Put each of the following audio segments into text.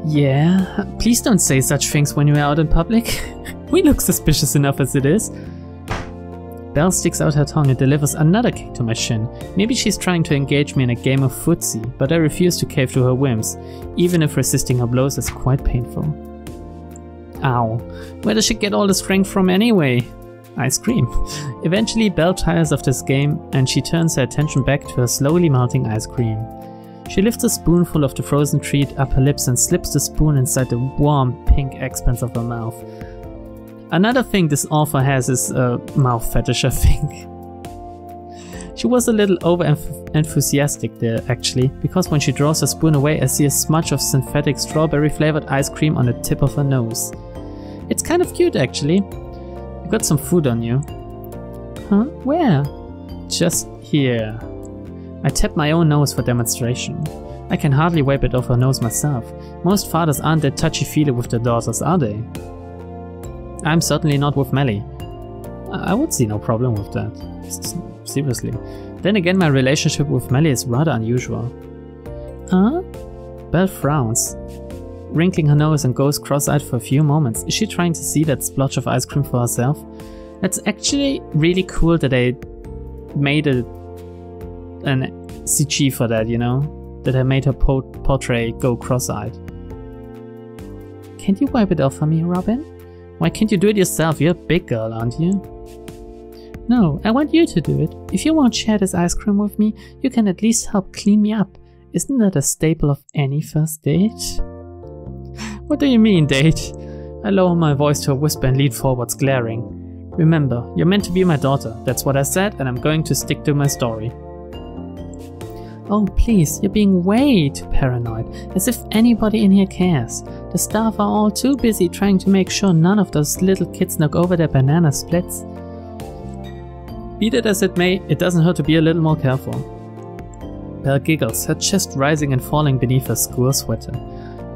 Yeah, please don't say such things when you're out in public. We look suspicious enough as it is. Belle sticks out her tongue and delivers another kick to my shin. Maybe she's trying to engage me in a game of footsie, but I refuse to cave to her whims, even if resisting her blows is quite painful. Ow. Where does she get all the strength from anyway? I scream. Eventually Belle tires of this game and she turns her attention back to her slowly melting ice cream. She lifts a spoonful of the frozen treat up her lips and slips the spoon inside the warm pink expanse of her mouth. Another thing this author has is a mouth fetish, I think. She was a little over-enthusiastic there actually, because when she draws her spoon away I see a smudge of synthetic strawberry flavored ice cream on the tip of her nose. It's kind of cute actually. You got some food on you. Huh? Where? Just here. I tap my own nose for demonstration. I can hardly wipe it off her nose myself. Most fathers aren't that touchy-feely with their daughters, are they? I'm certainly not with Melly. I would see no problem with that. Seriously. Then again, my relationship with Melly is rather unusual. Huh? Belle frowns, wrinkling her nose and goes cross-eyed for a few moments. Is she trying to see that splotch of ice cream for herself? That's actually really cool that they made an CG for that, you know? That I made her portrait go cross-eyed. Can't you wipe it off for me, Robin? Why can't you do it yourself? You're a big girl, aren't you? No, I want you to do it. If you won't share this ice cream with me, you can at least help clean me up. Isn't that a staple of any first date? What do you mean, date? I lower my voice to a whisper and lean forwards, glaring. Remember, you're meant to be my daughter. That's what I said, and I'm going to stick to my story. Oh please, you're being way too paranoid, as if anybody in here cares. The staff are all too busy trying to make sure none of those little kids knock over their banana splits. Be that as it may, it doesn't hurt to be a little more careful. Belle giggles, her chest rising and falling beneath her school sweater.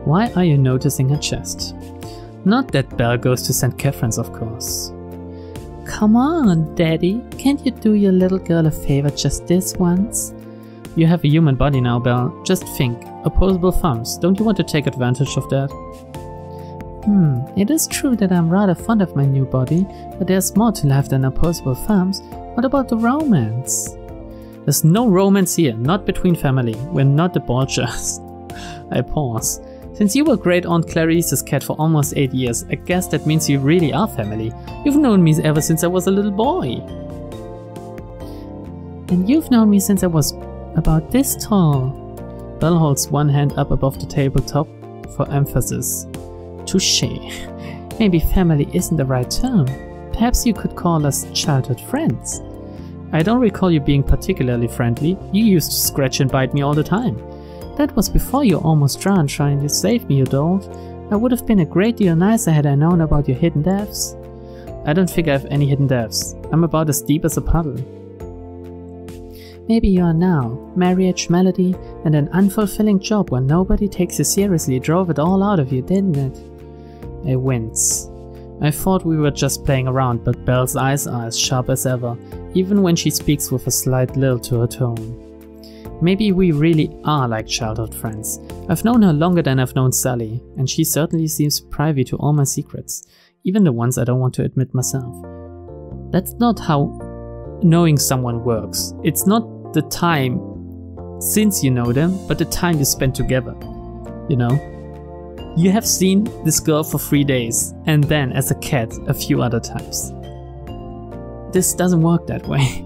Why are you noticing her chest? Not that Belle goes to St. Catherine's, of course. Come on, Daddy, can't you do your little girl a favor just this once? You have a human body now, Belle. Just think. Opposable thumbs. Don't you want to take advantage of that? It is true that I'm rather fond of my new body, but there's more to life than opposable thumbs. What about the romance? There's no romance here, not between family. We're not the Borgias. I pause. Since you were great Aunt Clarice's cat for almost 8 years, I guess that means you really are family. You've known me ever since I was a little boy. And you've known me since I was about this tall. Belle holds one hand up above the tabletop for emphasis. Touché. Maybe family isn't the right term. Perhaps you could call us childhood friends. I don't recall you being particularly friendly. You used to scratch and bite me all the time. That was before you almost drowned trying to save me, you dolt. I would have been a great deal nicer had I known about your hidden depths. I don't think I have any hidden depths. I'm about as deep as a puddle. Maybe you are now. Marriage, melody, and an unfulfilling job where nobody takes you seriously drove it all out of you, didn't it? I wince. I thought we were just playing around, but Belle's eyes are as sharp as ever, even when she speaks with a slight lilt to her tone. Maybe we really are like childhood friends. I've known her longer than I've known Sally, and she certainly seems privy to all my secrets, even the ones I don't want to admit myself. That's not how knowing someone works. It's not the time since you know them, but the time you spend together. You know? You have seen this girl for 3 days, and then as a cat a few other times. This doesn't work that way.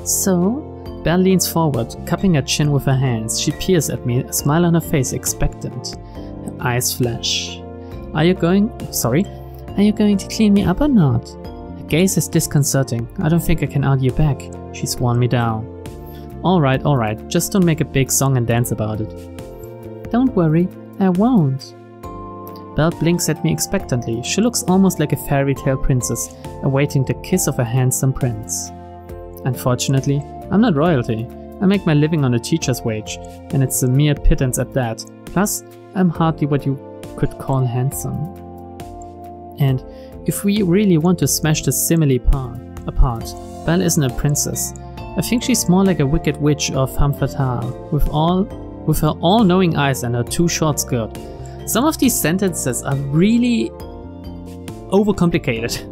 So, Belle leans forward, cupping her chin with her hands. She peers at me, a smile on her face, expectant. Her eyes flash. Are you going to clean me up or not? Her gaze is disconcerting. I don't think I can argue back. She's worn me down. Alright, just don't make a big song and dance about it. Don't worry, I won't. Belle blinks at me expectantly. She looks almost like a fairy tale princess, awaiting the kiss of a handsome prince. Unfortunately, I'm not royalty. I make my living on a teacher's wage, and it's a mere pittance at that. Plus, I'm hardly what you could call handsome. And if we really want to smash the simile apart, Belle isn't a princess. I think she's more like a wicked witch or femme fatale, with all with her all-knowing eyes and her too short skirt. Some of these sentences are really overcomplicated.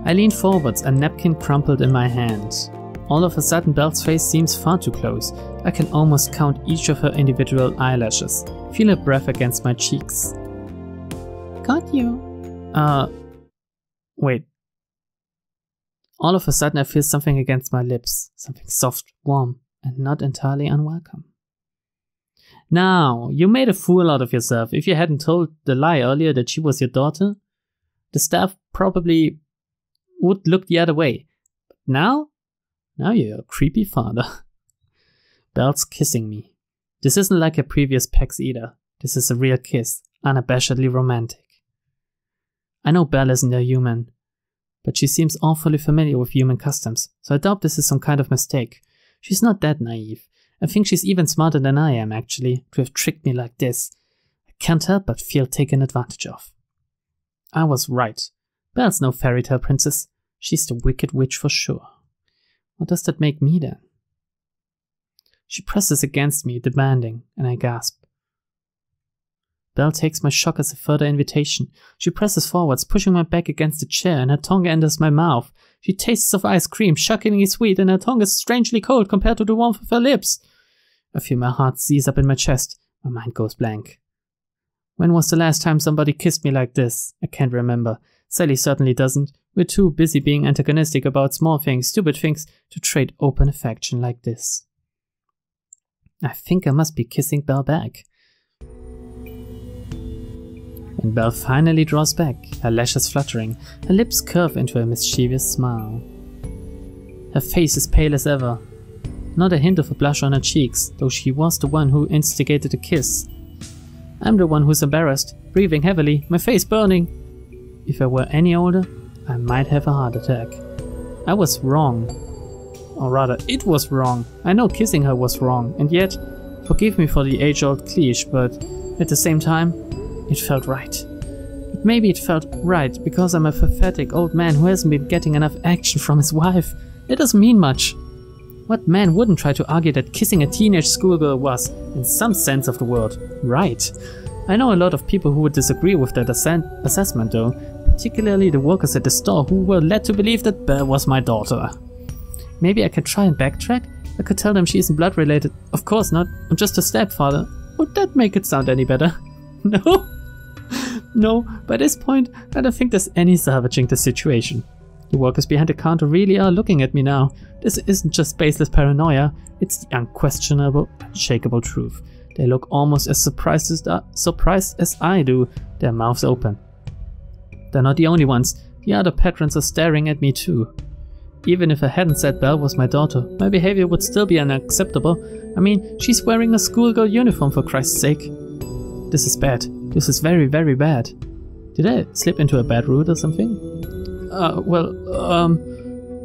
I leaned forwards, a napkin crumpled in my hand. All of a sudden Belle's face seems far too close. I can almost count each of her individual eyelashes, feel her breath against my cheeks. Got you. Wait. All of a sudden I feel something against my lips, something soft, warm, and not entirely unwelcome. Now, you made a fool out of yourself. If you hadn't told the lie earlier that she was your daughter, the staff probably would look the other way. But now you're a creepy father. Belle's kissing me. This isn't like her previous pecs either. This is a real kiss, unabashedly romantic. I know Belle isn't a human, but she seems awfully familiar with human customs, so I doubt this is some kind of mistake. She's not that naive. I think she's even smarter than I am, actually, to have tricked me like this. I can't help but feel taken advantage of. I was right. Belle's no fairy tale princess. She's the wicked witch for sure. What does that make me then? She presses against me, demanding, and I gasp. Belle takes my shock as a further invitation. She presses forwards, pushing my back against the chair, and her tongue enters my mouth. She tastes of ice cream, shockingly sweet, and her tongue is strangely cold compared to the warmth of her lips. I feel my heart seize up in my chest. My mind goes blank. When was the last time somebody kissed me like this? I can't remember. Sally certainly doesn't. We're too busy being antagonistic about small things, stupid things, to trade open affection like this. I think I must be kissing Belle back. When Belle finally draws back, her lashes fluttering, her lips curve into a mischievous smile. Her face is pale as ever. Not a hint of a blush on her cheeks, though she was the one who instigated the kiss. I'm the one who's embarrassed, breathing heavily, my face burning. If I were any older, I might have a heart attack. I was wrong. Or rather, it was wrong. I know kissing her was wrong, and yet, forgive me for the age-old cliche, but at the same time, it felt right. But maybe it felt right because I'm a pathetic old man who hasn't been getting enough action from his wife. It doesn't mean much. What man wouldn't try to argue that kissing a teenage schoolgirl was, in some sense of the word, right? I know a lot of people who would disagree with that assessment though, particularly the workers at the store who were led to believe that Belle was my daughter. Maybe I could try and backtrack? I could tell them she isn't blood related. Of course not, I'm just a stepfather. Would that make it sound any better? No? No, by this point, I don't think there's any salvaging the situation. The workers behind the counter really are looking at me now. This isn't just baseless paranoia, it's the unquestionable, unshakable truth. They look almost as surprised as I do, their mouths open. They're not the only ones, the other patrons are staring at me too. Even if I hadn't said Belle was my daughter, my behavior would still be unacceptable. I mean, she's wearing a schoolgirl uniform for Christ's sake. This is bad. This is very, very bad. Did I slip into a bad route or something?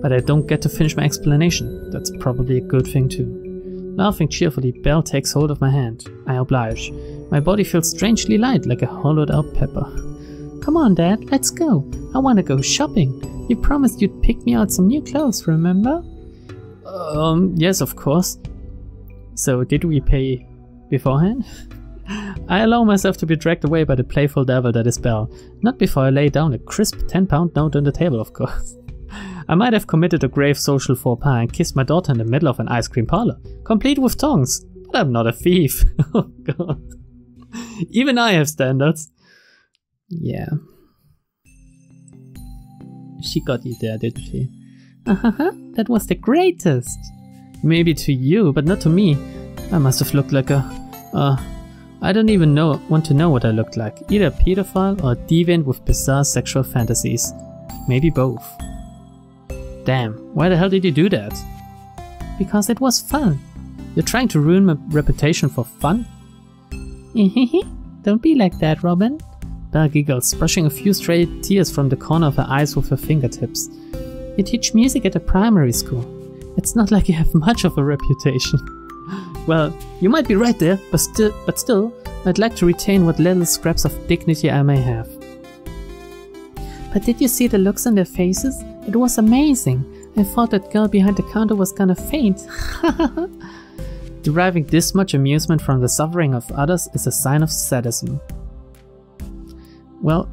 But I don't get to finish my explanation. That's probably a good thing too. Laughing cheerfully, Belle takes hold of my hand. I oblige. My body feels strangely light, like a hollowed out pepper. Come on, Dad, let's go. I want to go shopping. You promised you'd pick me out some new clothes, remember? Yes, of course. So, did we pay beforehand? I allow myself to be dragged away by the playful devil that is Belle. Not before I lay down a crisp 10-pound note on the table, of course. I might have committed a grave social faux pas and kissed my daughter in the middle of an ice cream parlor, complete with tongs. But I'm not a thief. Oh god. Even I have standards. Yeah. She got you there, didn't she? That was the greatest. Maybe to you, but not to me. I must have looked like a... I don't even want to know what I looked like. Either a pedophile or a deviant with bizarre sexual fantasies. Maybe both. Damn, why the hell did you do that? Because it was fun. You're trying to ruin my reputation for fun? Don't be like that, Robin. Belle giggles, brushing a few stray tears from the corner of her eyes with her fingertips. You teach music at a primary school. It's not like you have much of a reputation. Well, you might be right there, but still, I'd like to retain what little scraps of dignity I may have. But did you see the looks on their faces? It was amazing. I thought that girl behind the counter was gonna faint. Deriving this much amusement from the suffering of others is a sign of sadism. Well,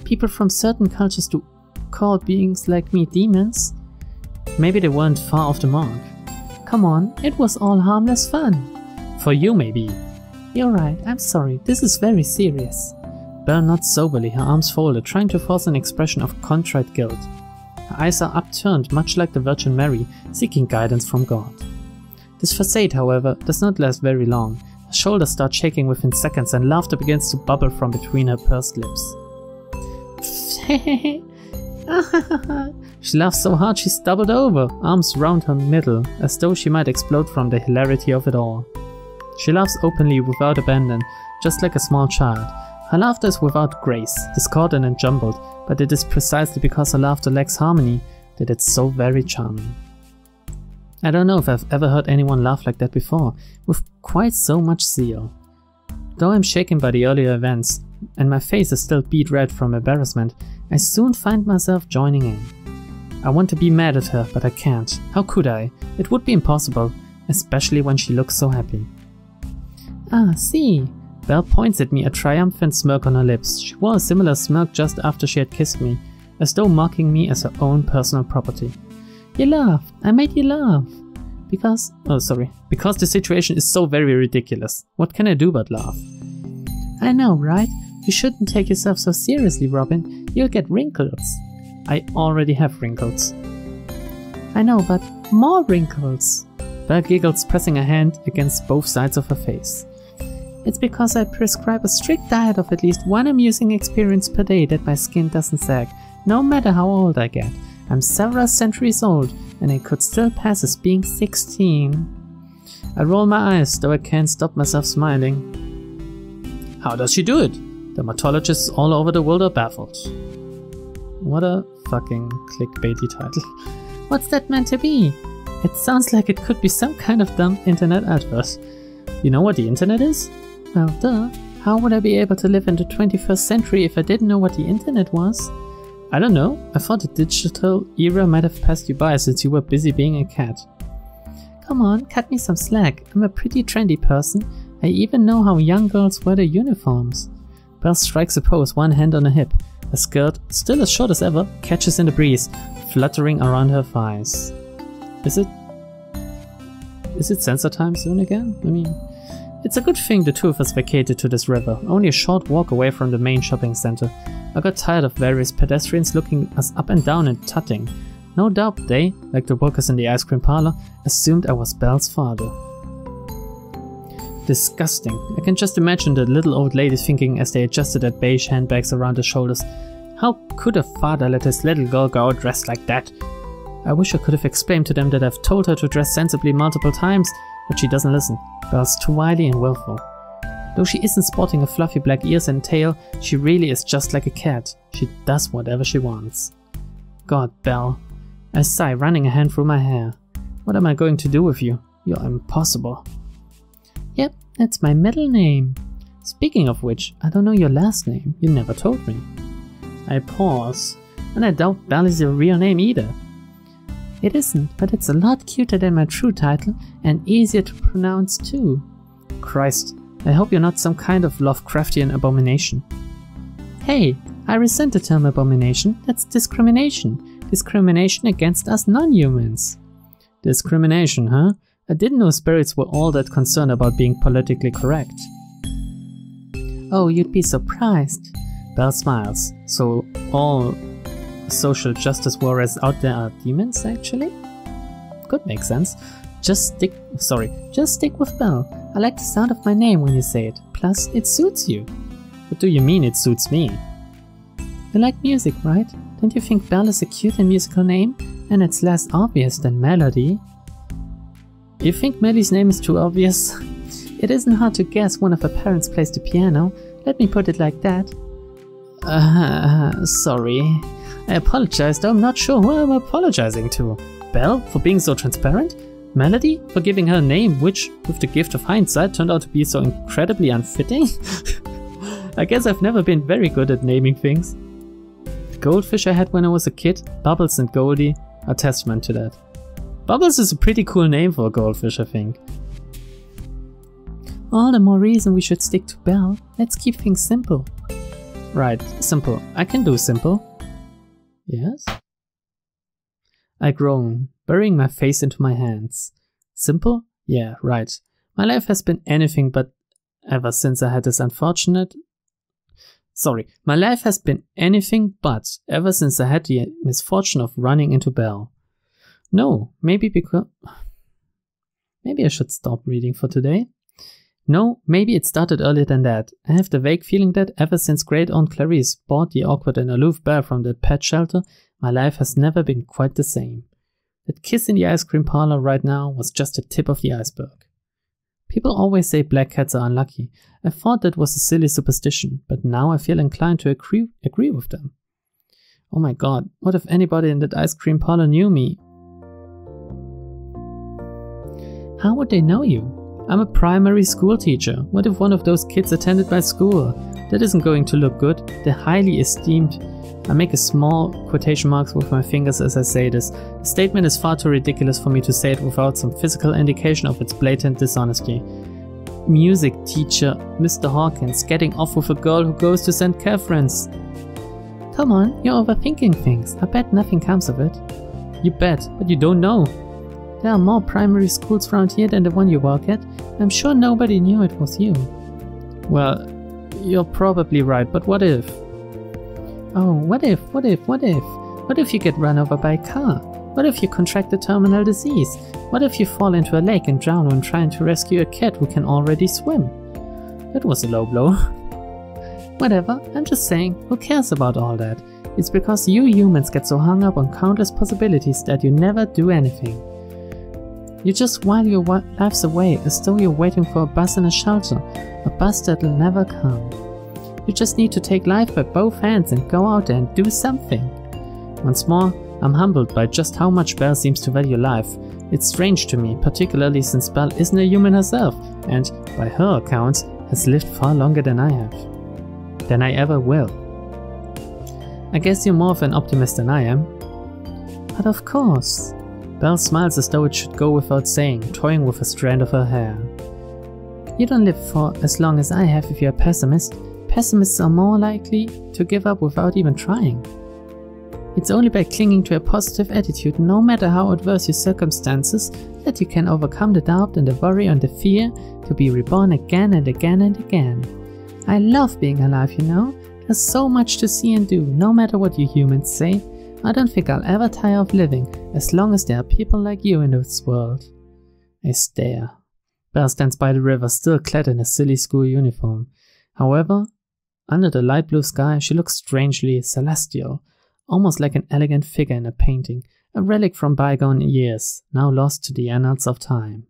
people from certain cultures do call beings like me demons. Maybe they weren't far off the mark. Come on, it was all harmless fun. For you, maybe. You're right, I'm sorry, this is very serious. Belle nods soberly, her arms folded, trying to force an expression of contrite guilt. Her eyes are upturned, much like the Virgin Mary, seeking guidance from God. This facade, however, does not last very long. Her shoulders start shaking within seconds and laughter begins to bubble from between her pursed lips. She laughs so hard she's doubled over, arms round her middle, as though she might explode from the hilarity of it all. She laughs openly without abandon, just like a small child. Her laughter is without grace, discordant and jumbled, but it is precisely because her laughter lacks harmony that it's so very charming. I don't know if I've ever heard anyone laugh like that before, with quite so much zeal. Though I'm shaken by the earlier events, and my face is still beet red from embarrassment, I soon find myself joining in. I want to be mad at her, but I can't. How could I? It would be impossible, especially when she looks so happy. Ah, see! Belle points at me, a triumphant smirk on her lips. She wore a similar smirk just after she had kissed me, as though mocking me as her own personal property. You laughed. I made you laugh. Because the situation is so very ridiculous. What can I do but laugh? I know, right? You shouldn't take yourself so seriously, Robin. You'll get wrinkles. I already have wrinkles. I know, but more wrinkles. Belle giggles, pressing her hand against both sides of her face. It's because I prescribe a strict diet of at least one amusing experience per day that my skin doesn't sag, no matter how old I get. I'm several centuries old, and I could still pass as being 16. I roll my eyes, though I can't stop myself smiling. How does she do it? Dermatologists all over the world are baffled. What a fucking clickbaity title. What's that meant to be? It sounds like it could be some kind of dumb internet advert. You know what the internet is? Well, duh. How would I be able to live in the 21st century if I didn't know what the internet was? I don't know. I thought the digital era might have passed you by since you were busy being a cat. Come on, cut me some slack. I'm a pretty trendy person. I even know how young girls wear their uniforms. Belle strikes a pose, one hand on her hip. Her skirt, still as short as ever, catches in the breeze, fluttering around her thighs. Is it censor time soon again? I mean, it's a good thing the two of us vacated to this river, only a short walk away from the main shopping center. I got tired of various pedestrians looking us up and down and tutting. No doubt they, like the workers in the ice cream parlor, assumed I was Belle's father. Disgusting. I can just imagine the little old lady thinking as they adjusted their beige handbags around their shoulders. How could a father let his little girl go out dressed like that? I wish I could have explained to them that I've told her to dress sensibly multiple times, but she doesn't listen. Belle's too wily and willful. Though she isn't sporting a fluffy black ears and tail, she really is just like a cat. She does whatever she wants. God, Belle. I sigh, running a hand through my hair. What am I going to do with you? You're impossible. Yep, that's my middle name. Speaking of which, I don't know your last name. You never told me. I pause, and I doubt Belle is your real name either. It isn't, but it's a lot cuter than my true title and easier to pronounce too. Christ, I hope you're not some kind of Lovecraftian abomination. Hey, I resent the term abomination. That's discrimination. Discrimination against us non-humans. Discrimination, huh? I didn't know spirits were all that concerned about being politically correct. Oh, you'd be surprised. Belle smiles. So all social justice warriors out there are demons, actually? Could make sense. Just stick with Belle. I like the sound of my name when you say it. Plus, it suits you. What do you mean it suits me? You like music, right? Don't you think Belle is a cute and musical name? And it's less obvious than Melody. You think Melly's name is too obvious? It isn't hard to guess one of her parents plays the piano. Let me put it like that. Sorry. I apologize, though I'm not sure who I'm apologizing to. Belle, for being so transparent? Melody, for giving her a name which, with the gift of hindsight, turned out to be so incredibly unfitting? I guess I've never been very good at naming things. That goldfish I had when I was a kid, Bubbles and Goldie, are testament to that. Bubbles is a pretty cool name for a goldfish, I think. All the more reason we should stick to Belle. Let's keep things simple. Right, simple. I can do simple. Yes? I groan, burying my face into my hands. Simple? Yeah, right. My life has been anything but ever since I had this unfortunate... My life has been anything but ever since I had the misfortune of running into Belle. No, maybe because... Maybe I should stop reading for today. No, maybe it started earlier than that. I have the vague feeling that ever since great aunt Clarice bought the awkward and aloof Belle from that pet shelter, my life has never been quite the same. That kiss in the ice cream parlor right now was just the tip of the iceberg. People always say black cats are unlucky. I thought that was a silly superstition, but now I feel inclined to agree with them. Oh my god, what if anybody in that ice cream parlor knew me? How would they know you? I'm a primary school teacher. What if one of those kids attended my school? That isn't going to look good. They're highly esteemed. I make a small quotation marks with my fingers as I say this. The statement is far too ridiculous for me to say it without some physical indication of its blatant dishonesty. Music teacher Mr. Hawkins getting off with a girl who goes to St. Catherine's. Come on, you're overthinking things. I bet nothing comes of it. You bet, but you don't know. There are more primary schools around here than the one you work at. I'm sure nobody knew it was you. Well, you're probably right, but what if? Oh, what if? What if you get run over by a car? What if you contract a terminal disease? What if you fall into a lake and drown when trying to rescue a cat who can already swim? That was a low blow. Whatever, I'm just saying, who cares about all that? It's because you humans get so hung up on countless possibilities that you never do anything. You just while your lives away as though you're waiting for a bus in a shelter, a bus that'll never come. You just need to take life by both hands and go out there and do something. Once more, I'm humbled by just how much Belle seems to value life. It's strange to me, particularly since Belle isn't a human herself and, by her accounts, has lived far longer than I have. Than I ever will. I guess you're more of an optimist than I am. But of course. Belle smiles as though it should go without saying, toying with a strand of her hair. You don't live for as long as I have if you're a pessimist. Pessimists are more likely to give up without even trying. It's only by clinging to a positive attitude, no matter how adverse your circumstances, that you can overcome the doubt and the worry and the fear to be reborn again and again and again. I love being alive, you know. There's so much to see and do, no matter what you humans say. I don't think I'll ever tire of living, as long as there are people like you in this world. I stare. Belle stands by the river, still clad in a silly school uniform. However, under the light blue sky, she looks strangely celestial, almost like an elegant figure in a painting, a relic from bygone years, now lost to the annals of time.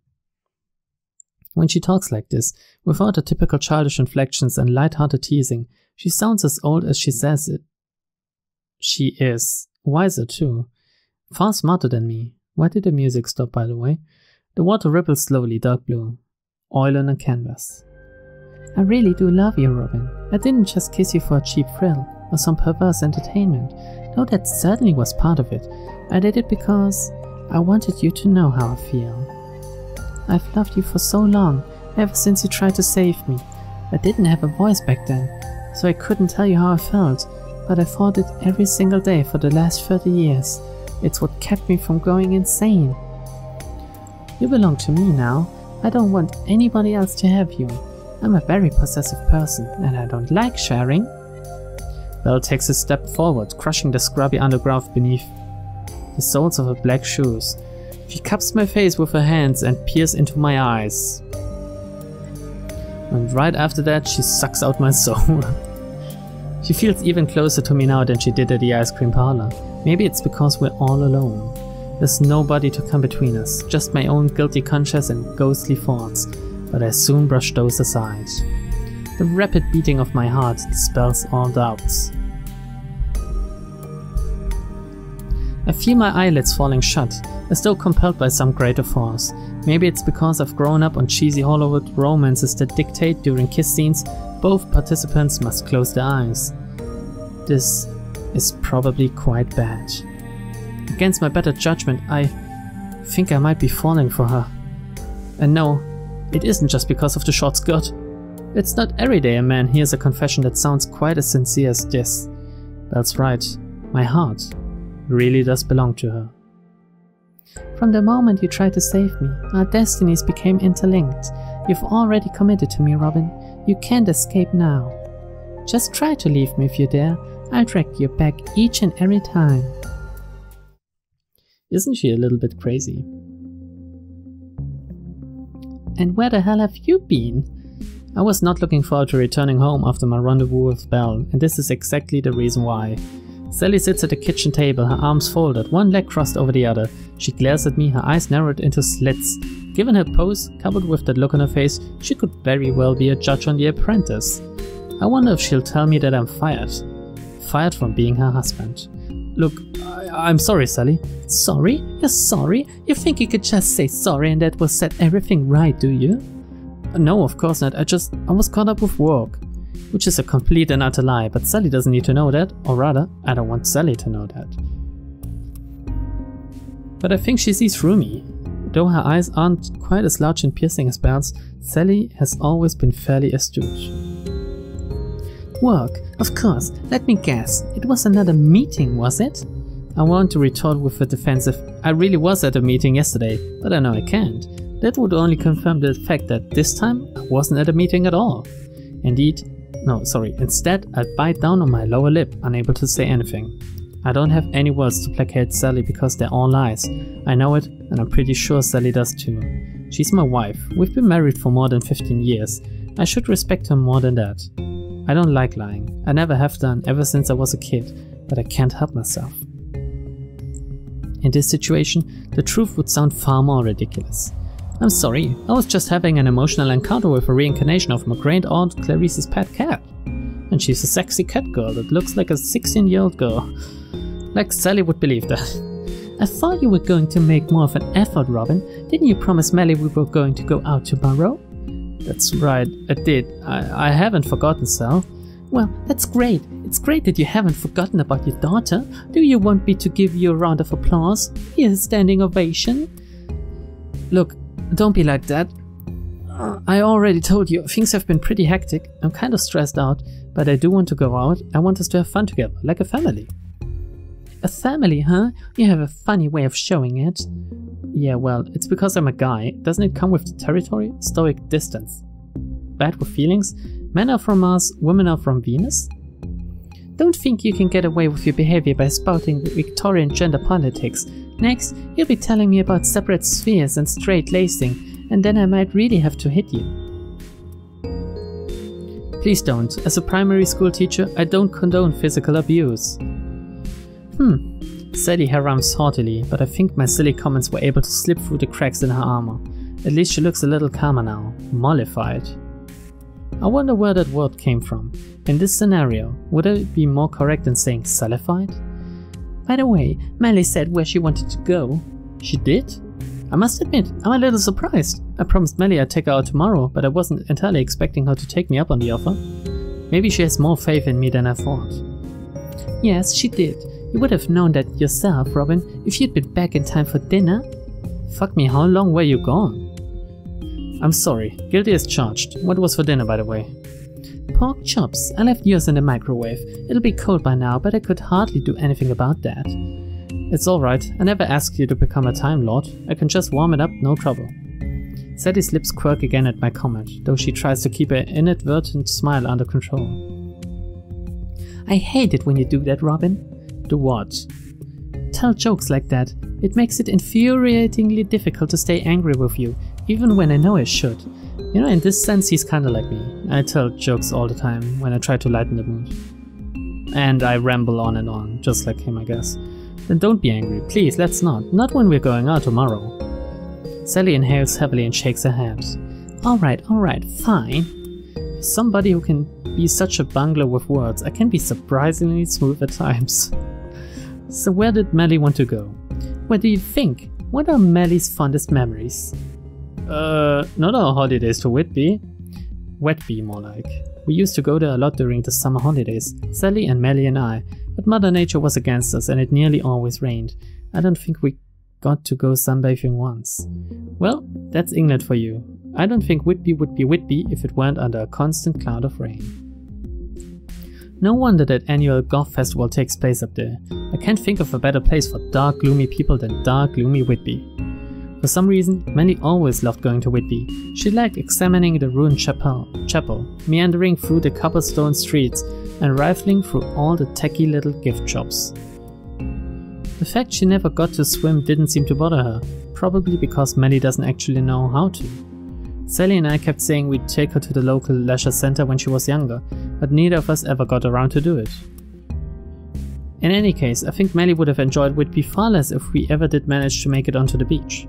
When she talks like this, without the typical childish inflections and light-hearted teasing, she sounds as old as she says it. She is. Wiser too. Far smarter than me. Why did the music stop, by the way? The water ripples slowly, dark blue. Oil on a canvas. I really do love you, Robin. I didn't just kiss you for a cheap thrill, or some perverse entertainment. No, that certainly was part of it. I did it because I wanted you to know how I feel. I've loved you for so long, ever since you tried to save me. I didn't have a voice back then, so I couldn't tell you how I felt. But I thought it every single day for the last 30 years. It's what kept me from going insane. You belong to me now. I don't want anybody else to have you. I'm a very possessive person, and I don't like sharing. Belle takes a step forward, crushing the scrubby undergrowth beneath the soles of her black shoes. She cups my face with her hands and peers into my eyes. And right after that, she sucks out my soul. She feels even closer to me now than she did at the ice cream parlor. Maybe it's because we're all alone. There's nobody to come between us, just my own guilty conscience and ghostly thoughts, but I soon brush those aside. The rapid beating of my heart dispels all doubts. I feel my eyelids falling shut, as though compelled by some greater force. Maybe it's because I've grown up on cheesy Hollywood romances that dictate during kiss scenes both participants must close their eyes. This is probably quite bad. Against my better judgment, I think I might be falling for her. And no, it isn't just because of the short skirt. It's not every day a man hears a confession that sounds quite as sincere as this. That's right, my heart really does belong to her. From the moment you tried to save me, our destinies became interlinked. You've already committed to me, Robin. You can't escape now. Just try to leave me if you dare. I'll drag you back each and every time. Isn't she a little bit crazy? And where the hell have you been? I was not looking forward to returning home after my rendezvous with Belle, and this is exactly the reason why. Sally sits at the kitchen table, her arms folded, one leg crossed over the other. She glares at me, her eyes narrowed into slits. Given her pose, coupled with that look on her face, she could very well be a judge on The Apprentice. I wonder if she'll tell me that I'm fired. Fired from being her husband. Look, I'm sorry, Sally. Sorry? You're sorry? You think you could just say sorry and that will set everything right, do you? No, of course not. I was caught up with work. Which is a complete and utter lie, but Sally doesn't need to know that, or rather, I don't want Sally to know that. But I think she sees through me. Though her eyes aren't quite as large and piercing as Belle's, Sally has always been fairly astute. Work, of course. Let me guess. It was another meeting, was it? I want to retort with a defensive, I really was at a meeting yesterday, but I know I can't. That would only confirm the fact that this time I wasn't at a meeting at all. Instead I bite down on my lower lip, unable to say anything. I don't have any words to placate Sally because they're all lies. I know it, and I'm pretty sure Sally does too. She's my wife. We've been married for more than 15 years. I should respect her more than that. I don't like lying. I never have done ever since I was a kid, but I can't help myself. In this situation, the truth would sound far more ridiculous. I'm sorry, I was just having an emotional encounter with a reincarnation of my great aunt Clarice's pet cat. And she's a sexy cat girl that looks like a 16-year-old girl. Like Sally would believe that. I thought you were going to make more of an effort, Robin. Didn't you promise Melly we were going to go out tomorrow? That's right, I did. I haven't forgotten, Sal. Well, that's great. It's great that you haven't forgotten about your daughter. Do you want me to give you a round of applause? Here's a standing ovation. Look, don't be like that. I already told you, things have been pretty hectic. I'm kind of stressed out, but I do want to go out. I want us to have fun together, like a family. A family, huh? You have a funny way of showing it. Yeah, well, it's because I'm a guy. Doesn't it come with the territory? Stoic distance. Bad with feelings? Men are from Mars, women are from Venus? Don't think you can get away with your behavior by spouting Victorian gender politics. Next, you'll be telling me about separate spheres and straight lacing, and then I might really have to hit you. Please don't. As a primary school teacher, I don't condone physical abuse. Sally harums haughtily, but I think my silly comments were able to slip through the cracks in her armor. At least she looks a little calmer now. Mollified. I wonder where that word came from. In this scenario, would it be more correct than saying sullified? By the way, Melly said where she wanted to go. She did? I must admit, I'm a little surprised. I promised Melly I'd take her out tomorrow, but I wasn't entirely expecting her to take me up on the offer. Maybe she has more faith in me than I thought. Yes, she did. You would have known that yourself, Robin, if you'd been back in time for dinner. Fuck me, how long were you gone? I'm sorry, guilty as charged. What was for dinner, by the way? Pork chops. I left yours in the microwave. It'll be cold by now, but I could hardly do anything about that. It's alright, I never asked you to become a Time Lord. I can just warm it up, no trouble. Sally's lips quirk again at my comment, though she tries to keep her inadvertent smile under control. I hate it when you do that, Robin. Do what? Tell jokes like that. It makes it infuriatingly difficult to stay angry with you, even when I know I should. You know, in this sense he's kinda like me. I tell jokes all the time when I try to lighten the mood. And I ramble on and on, just like him, I guess. Then don't be angry, please, let's not. Not when we're going out tomorrow. Sally inhales heavily and shakes her head. Alright, fine. Somebody who can be such a bungler with words, I can be surprisingly smooth at times. So where did Melly want to go? What do you think? What are Melly's fondest memories? Not our holidays to Whitby. Wetby, more like. We used to go there a lot during the summer holidays, Sally and Melly and I, but Mother Nature was against us and it nearly always rained. I don't think we got to go sunbathing once. Well, that's England for you. I don't think Whitby would be Whitby if it weren't under a constant cloud of rain. No wonder that annual golf festival takes place up there. I can't think of a better place for dark, gloomy people than dark, gloomy Whitby. For some reason, Melly always loved going to Whitby. She liked examining the ruined chapel, meandering through the cobblestone streets, and rifling through all the tacky little gift shops. The fact she never got to swim didn't seem to bother her, probably because Melly doesn't actually know how to. Sally and I kept saying we'd take her to the local leisure center when she was younger, but neither of us ever got around to do it. In any case, I think Melly would have enjoyed Whitby far less if we ever did manage to make it onto the beach.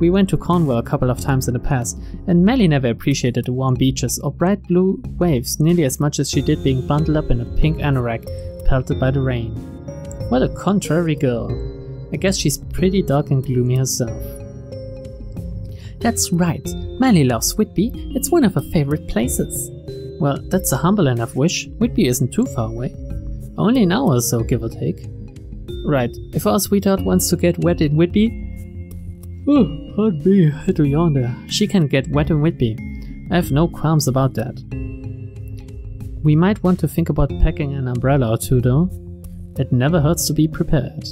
We went to Cornwall a couple of times in the past, and Melly never appreciated the warm beaches or bright blue waves nearly as much as she did being bundled up in a pink anorak, pelted by the rain. What a contrary girl. I guess she's pretty dark and gloomy herself. That's right, Melly loves Whitby, it's one of her favorite places. Well, that's a humble enough wish, Whitby isn't too far away. Only an hour or so, give or take. Right, if our sweetheart wants to get wet in Whitby... Oh, pardon me, I had to yawn there. She can get wet in Whitby. I have no qualms about that. We might want to think about packing an umbrella or two though. It never hurts to be prepared.